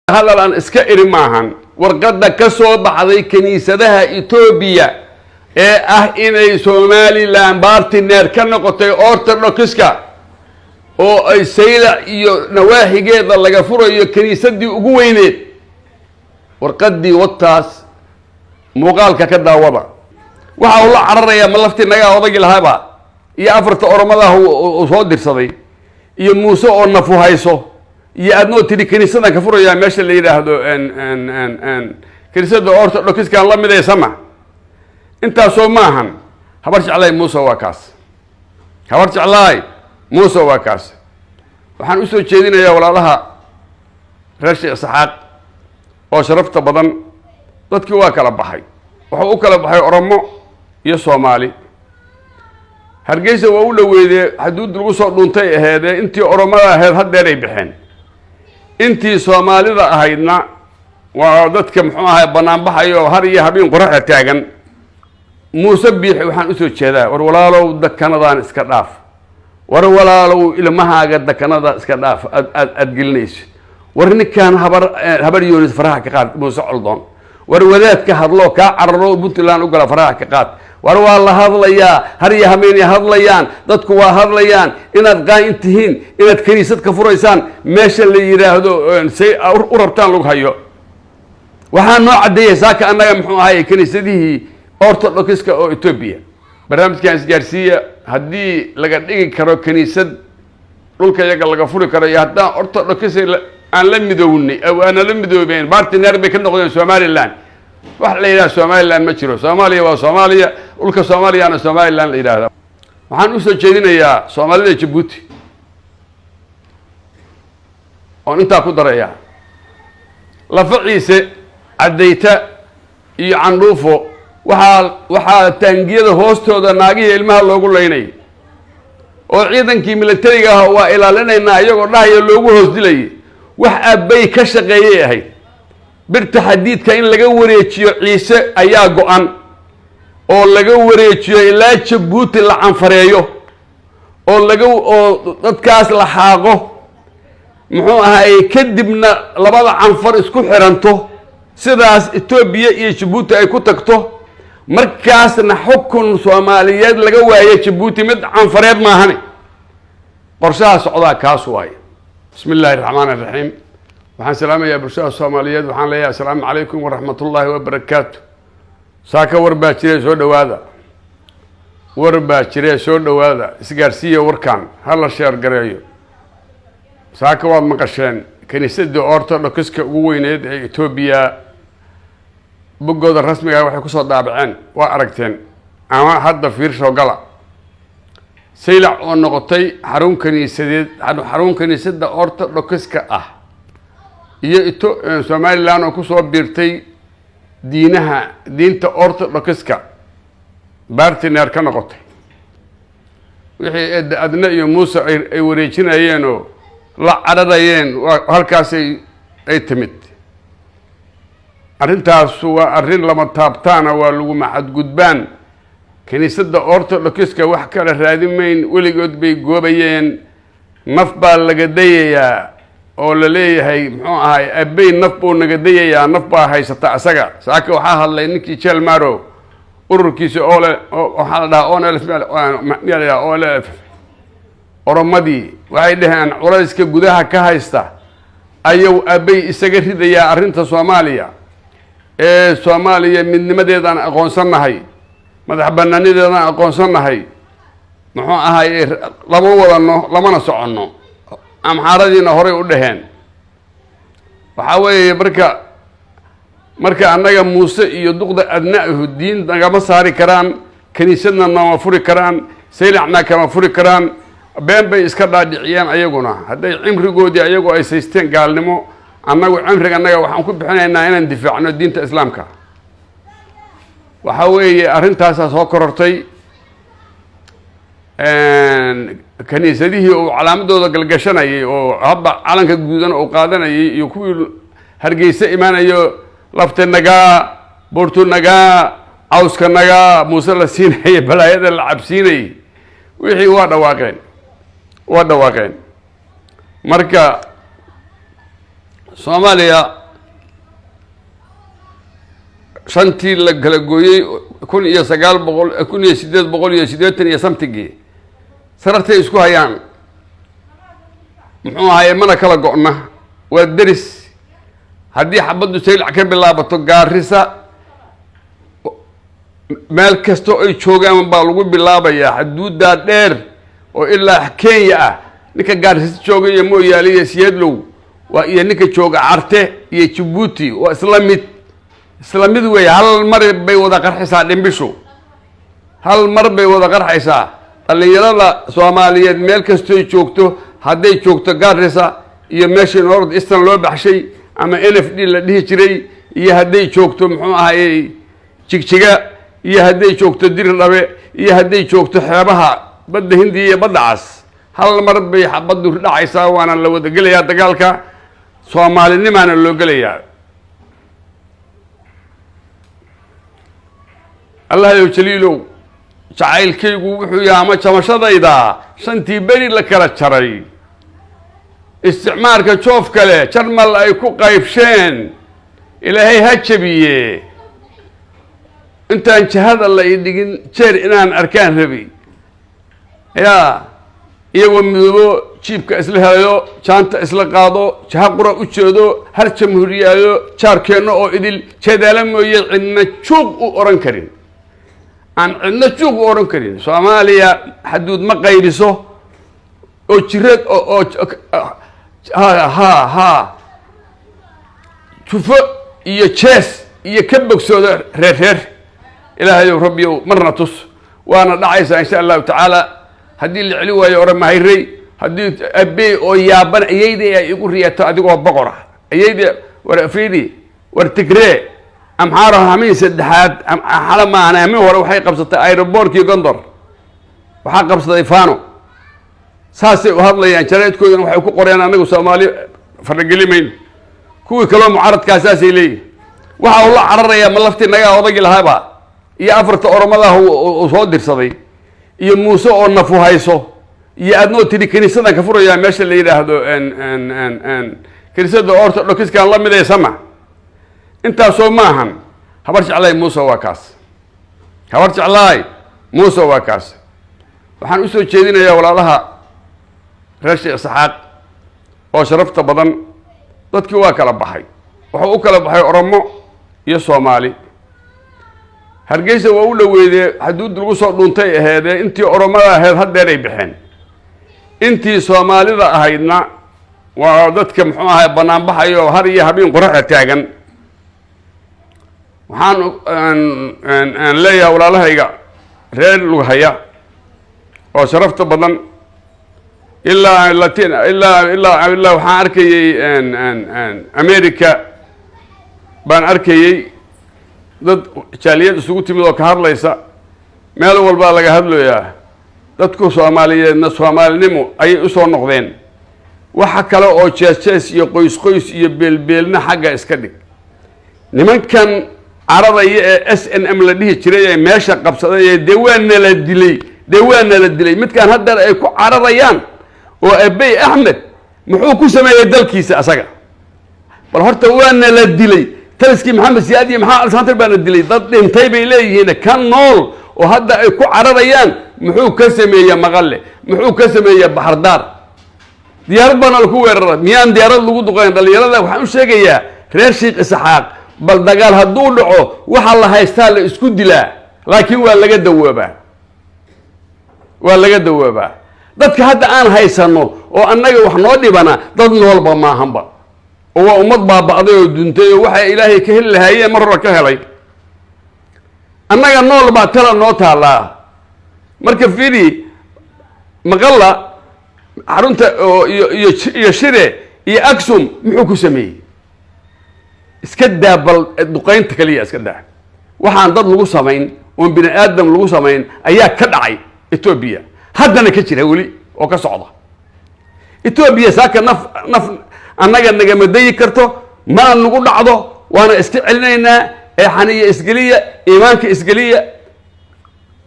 هذا الآن إسكائر معهن ورقد كسو بعض كنيسة إثيوبيا إني سومالي لان بارتنير كان نقطة أورتودوكسكا أو أي سيلة نواحي جيد الله غفور كنيسة دي أقوينيت ورقد دي وطاس مقالك كدا وضع waxa uu la cararaya malafti naga odagii lahaaba iyo afarta oromada uu soo dirsaday iyo Muuse oo nafu hayso iyo adnoo tiri kaniisadan ka furaya meesha la yiraahdo kaniisada Orthodox-ka la mid ay sama inta soo maahan habar jeclay Muuse waa kaas habar jeclay Muuse waa kaas waxaan u soo jeedinayaa walaalaha Rashid Isxaaq oo sharafta badan dadkii waa kala baxay waxa uu kala baxay Oromo iyo Soomaali hargeysa waa u dhaweeyay xuduud lagu soo dhuuntay aheedee intii Oromada aheed hadda ay bixeen intii Soomaalida ahaydna waa dadka muxuu ahaa banaan baxayo har iyo habeen qorax taagan Muuse biixi waxaan u soo jeedaa war walaalow dakanadaan iska dhaaf war walaalow ilmahaaga dakanada iska dhaaf ad gelinayso war ninkan habar yoonis faraha ka qaad Muuse Coldoon war wadaadka hadlo ka cararo Puntland u gala faraha ka qaad war waa la hadlayaa har iyo habeen hadlayaan dadku waa hadlayaan inaad qaayintihiin inaad kaniisad ka furaysaan meesha la yiraahdo say u rabtaan lagu hayo waxaan noo cadeeyay saaka annaga muxuu ahaayay kaniisadihii Orthodox-ka oo Ethiopia barnaamijkan isgaarsiiya haddii laga dhigi karo kaniisad dhulka iyaga laga furi karo iyo haddaan Orthodox aan la midownay oo aan la midoobeen partner bay ka noqdeen Somaliland wax la yiraahdo Somaliland ma jiro Soomaaliya waa Soomaaliya dhulka Soomaaliyana Somaliland la yiraahdo waxaan u soo jeedinayaa Soomaalida Djibouti oo inta ku daraya la faciise cadeyta iyo candhuufo waxa taangiyada hoostooda naagii ilmaha loogu leynay oo ciidankii militariga ah waa ilaalinayna iyagoo dhahayo loogu hoos dilay wax abay ka shaqeeyay ahay birta xadiidka in laga wareejiyo ciise ayaa go'an oo laga wareejiyo ilaa Djibouti la canfareeyo oo dadkaas la xaaqo muxuu ahaay kadibna labada canfar isku xiranto sidaas Ethiopia iyo Djibouti ay ku tagto markaasna xukun Soomaaliyeed laga waayo Djibouti mid canfareed ma ahani qorshaha socdaa kaas waay bismillaahir rahmaanir rahiim waxaan salaamayaa bulshada Soomaaliyeed waxaan leeyahay assalaamu calaykum wa rahmatullaahi wa barakaatuh saaka warbaa jiray soo dhawaada isgaarsiiya warkan hala sheer gareeyo saaka waad maqasheen kaniisadda Orthodox-ka ugu weyneed ee Ethiopia bogooda rasmiga waxay ku soo daabaceen waa aragteen ama hadda fiirsho gala saylac oo noqotay xarun kaniisadda Orthodox-ka ah iyo Somaliland oo ku soo biirtay diinta Orthodox-ka partner ka noqotay wixii adna iyo Muuse ay wareejinayeen oo la cararayeen halkaas ay timid arrintaas waa arrin lama taabtaana waa lagu maxadgudbaan kaniisadda Orthodox-ka wax kala raadimayn weligood bay goobayeen naf baa laga dayayaa oo la leeyahay muxuu ahaay abay naf buu naga dayayaa naf baa haysata asaga saaka waxaa hadlay ninkii Jeel Maro ururkiisa oo waxa la dhahaa ONLF Oromadii waxay dhaheen culayska gudaha ka haysta ayuu abay isaga ridayaa arrinta Soomaaliya Soomaaliya midnimadeedan aqoonsanahay madax banaanideedan aqoonsanahay muxuu ahaay lama wadano lamana socono amxaaradiina hore u dhaheen waxa weeye marka annaga Muuse iyo duqda adnaahu diin nagama saari karaan kaniisadna ma furi karaan saylacna kama furi karaan been bay iska dhaadhiciyeen ayaguna haday cimrigoodii ayagoo ay saysteen gaalnimo annagu cimriga annaga waxaan ku bixinaynaa inaan difaacno diinta islaamka waxa weeye arrintaas soo korortay kaniisadihii oo calaamadooda galgashanayay oo hadda calanka guudan oo qaadanayay iyo kuwii hargeysa imaanayo laftanaga bortunaga cawskanaga Muuse la siinay balaayada la cabsiinay wixii waa dhawaaqeen marka Soomaaliya shantii la kala gooyey 1880 samtigii sarartay isku hayaan muxuu ahaayey mana kala go'na waa deris haddii xabaddu saylac ka bilaabato Gaarisa meel kasto ay joogaan baa lagu bilaabayaa xuduudda dheer oo ilaa Kenya ah ninka Gaarisa joogay mooyaale iyo Siyaadlow waa iyo ninka jooga Carte iyo Djibouti waa islamid way hal mar bay wada qarxaysaa dhimbisho hal mar bay wada qarxaysaa dhalinyarada Soomaaliyeed meel kasto ay joogto hadday joogto Gaarisa iyo meeshii North Eastern loo baxshay ama NFD la dhihi jiray iyo hadday joogto muxuu ahaayey Jigjiga iyo hadday joogto Dirdhabe iyo hadday joogto xeebaha badda Hindiya iyo badda Cas hal mar bay xabaddu dhacaysaa waana la wada gelayaa dagaalka Soomaalinimaana loo gelayaa Allah ya jaliilow jacaylkaygu wuxuu yahay ama jamashadayda shantii beri la kala jaray isticmaalka joof kale jarmal ay ku qaybsheen ilaahay ha jabiye intaan jahada la idhigin jeer inaan arkaan rabi yaa iyagoo midoobo jiibka isla helayo jaanta isla qaado jaha qura u jeedo har jamhuuriyado jaarkeeno oo idil jeedala mooyee cidna juuq u oran karin aan cidna juuq u oran karin Soomaaliya xuduud ma qaybiso oo jireed oo ha tufo iyo jees iyo ka bogsooda reer ilaahay rabbiyow marna tus waana dhacaysa insha Allah ta'ala haddii la celi waayo oran mahayray haddii abay oo yaaban ayayday ay igu riyato adigoo boqor ayayday war Afridi war Tigre amxaaraha hamin saddexaad xala maana hamin hore waxay qabsatay aeroportkii Gondor waxa qabsaday Faano saasay u hadlayaan jaraydkoodana waxay ku qoreen anagu Soomaali faragelimeyn kuwii kale mucaaradkaas ay leeyihiin waxa uu la cararaya ma lafti naga odagi lahaaba iyo afarta oromada oo soo dirsaday iyo Muuse oo nafu hayso iyo adnoo tiri kaniisada ka furaya meesha la yiraahdo kaniisada orthodoxka la mid ay sama inta soo maahan habar jeclay Muuse waa kaas habar jeclay Muuse waa kaas waxaan u soo jeedinayaa walaalaha reer Sheekh Saxaaq oo sharafta badan dadkii waa kala baxay wuxuu u kala baxay Oromo iyo Soomaali Hargeysa waa u dhaweeyay xuduud lagu soo dhuntay aheedee intii Oromada aheed hadeer ay bixeen intii Soomaalida ahaydna waa dadka muxuu ahaa banaan baxayo har iyo habeen qoraxda taagan waxaan leeyahay walaalahayga reer Lughaya oo sharafta badan ilaa Latin ilaa waxaan arkayay America baan arkayay dad jaaliyad isugu timid oo ka hadlaysa meel walba laga hadlayaa dadku Soomaaliyeedna Soomaalinimo ay u soo noqdeen waxa kale oo jees iyo qoys iyo beelbeelna xagga iska dhig nimankan caradaya ee SNM la dhihi jiray ee meesha qabsaday ee deewaanna la dilay midkaan hadda ay ku caradayaan oo Abiy Ahmed muxuu ku sameeyay dalkiisa asaga bal horta waana la dilay taliskii Maxamed Siyaad iyo maxaa alsantar baan dilay dad dhintay bay leeyihiin kan nool oo hadda ay ku caradayaan muxuu ka sameeyay Maqalle muxuu ka sameeyay Baxardaar diyaarad baan ku weeraray miyaan diyaarad lagu duqeyn dhalinyarada waxaan u sheegayaa reer Sheekh Saxaaq bal dagaal hadduu dhaco waxa la haystaa la isku dilaa laakiin waa laga dawoobaa dadka hadda aan haysano oo annaga wax noo dhibana dad noolba maahanba oo waa ummad baaba'day oo duntay oo waxa Ilaahay ka heli lahaayeen mar hore ka helay annaga nool baa tala noo taalaa marka fiiri Maqalla xarunta iyo Shire iyo Aksum muxuu ku sameeyay iska daabal duqeynta kaliya iska daa waxaan dad lagu sameyn oo bini aadam lagu sameyn ayaa ka dhacay Ethiopia haddana ka jira wali oo ka socda Ethiopia saaka naf annaga naga maday karto ma nagu dhacdo waana iska celinayna ee xaniya isgaliya iimaanka isgaliya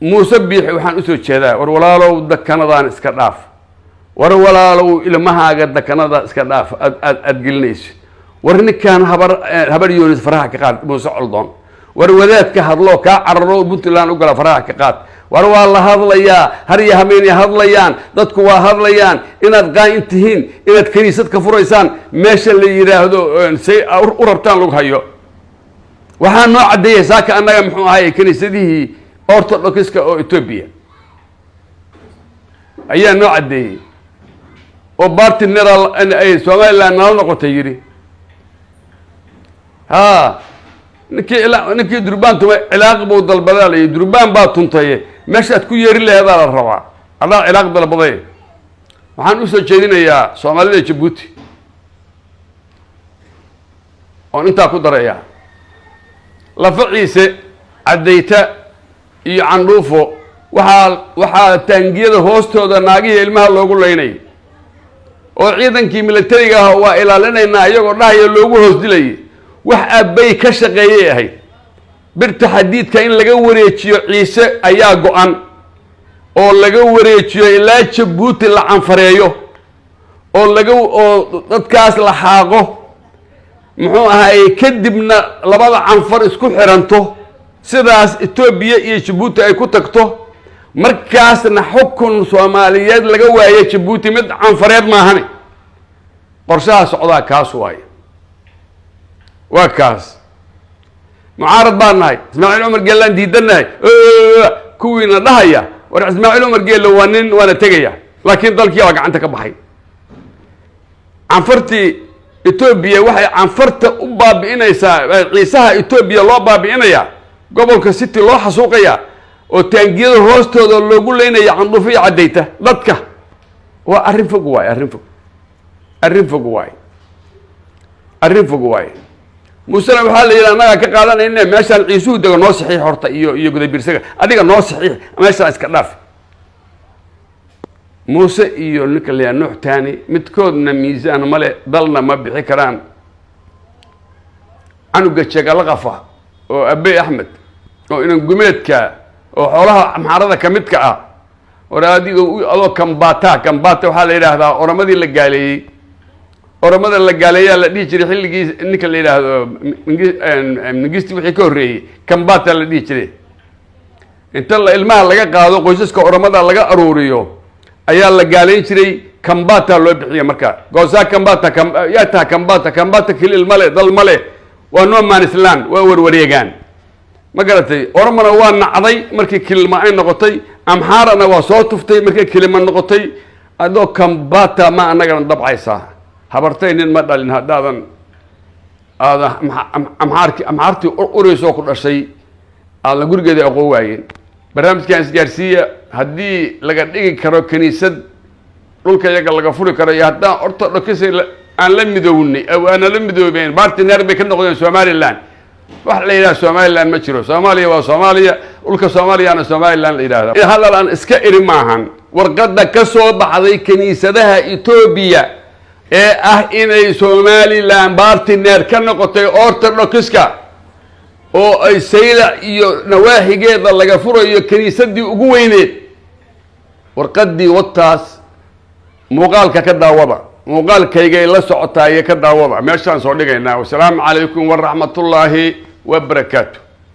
Muuse Biixi waxaan u soo jeedaa war walaalow dakanadaan iska dhaaf war walaalow ilmahaaga dakanada iska dhaaf ad gelinayso war ninkan habar Yoonis faraha ka qaad Muuse Coldoon ورودات كهضلو كعررو بنتلان وقلا فراح كقات والله هضليا هريا هميني هضليان ضدكوا هضليان إن أتقى انتهين إن كنيسة كفريسان ماشي اللي يراهدو سي أوربتان لوك هيو وحان نوع عديه ساكا أنا يمحو هاي كنيسة دي أورتودوكسكا أو إثيوبيا أيها نوع عديه وبارت النيرال أن أي سومالي لأن نقطة تجري ها نكي دربان تو علاقة بود البلال دربان باتون تيه ماشي تكون يري له هذا الربع هذا علاقة بالبضيع وحن أسوي شيئين يا سومالي جيبوتي وأنت أكو دريا لفعيسة عديته يعنروفه وحال تنجيد هوستو ده ناقي المها اللي يقول ليني وعيدا كي ملتريقه هو إلى لنا إن أيقو الله يلوغو هوستي wax aabay ka shaqeeyay birta xadiidka in laga wareejiyo ciise ayaa go'an oo laga wareejiyo ilaa Jabuuti la canfareeyo oo dadkaas la xaaqo muxuu ahaay kadibna labada canfar isku xiranto sidaas Itoobiya iyo Jabuuti ay ku tagto markaasna xukun Soomaaliyeed laga waayo Jabuuti mid canfareed ma ahani qorshaha socdaa kaas waay وكاس معارض بارناي اسماعيل عمر قال لنا ديدناي كوينا دهيا ورع اسماعيل عمر قال له ونن وانا تجيا لكن ضلك يا وقع انت كبحي عنفرتي إثيوبيا وحي عنفرت أبا بإنيسا عيساها إثيوبيا لو أبا بإنيا قبل كستي لو حسوقيا وتنجيل هوستو لو يقول لنا يا عنضفي عديته ضدك وأرن فوق واي أرن فوق واي مسلم وحال إلى أنا كقالنا إن ماشان عيسو ده نو صحيح هرتا يقول بيرسك أديك نو صحيح ماشان إسكراف موسى يقول اللي نوع تاني متكودنا ميزان ملء ضلنا ما بحكران عنو قتشك لغفا وأبي أحمد وإن قمتك وحولها محارضة كمتك ورادي الله كم باتا وحال إلى هذا ورمدي اللي قالي ورمضان اللي قال يا لا ديجري حلقي إنك اللي له من قستي وحي كوري كم بات اللي ديجري أنت الله الماء اللي قاعد قوسك ورمضان اللي أروريو أيا اللي قال يجري كم بات اللي بحية مركا قوسا كم ياتها كم بات كل الملء ضل ملء ونوع ما نسلان وريجان ما قالتي ورمضان وان عضي مركي كلمة أين نقطي أمحارنا وصوتفتي مركي كلمة نقطي أدو كم بات ما أنا قاعد نضبع عيسى habartay nin ma dhalin hadaadan amhaarti ureyso ku dhashay aan la gurigeeda aqoon waayeen barnaamijkan isgaarsiiya haddii laga dhigi karo kaniisad dhulka iyaga laga furi karo iyo haddaan ortodokisi aan la midownay oo aan la midoobeen bartiner bay ka noqdeen Somaliland wax la yiraahdo Somaliland ma jiro Soomaaliya waa Soomaaliya dhulka Soomaaliyana Somaliland la yiraahdo hadalan iska iri maahan warqada ka soo baxday kaniisadaha Itoobiya inay Somaliland bartiner ka noqotay ortodokska oo ay sayla iyo nawaahigeeda laga furayo kaniisadii ugu weyneed warqadii wataas muuqaalka ka daawada muuqaalkayga la socotaay ka daawada meeshaan soo dhigaynaa wassalaamu calaykum wa rahmatullaahi wa barakaatuh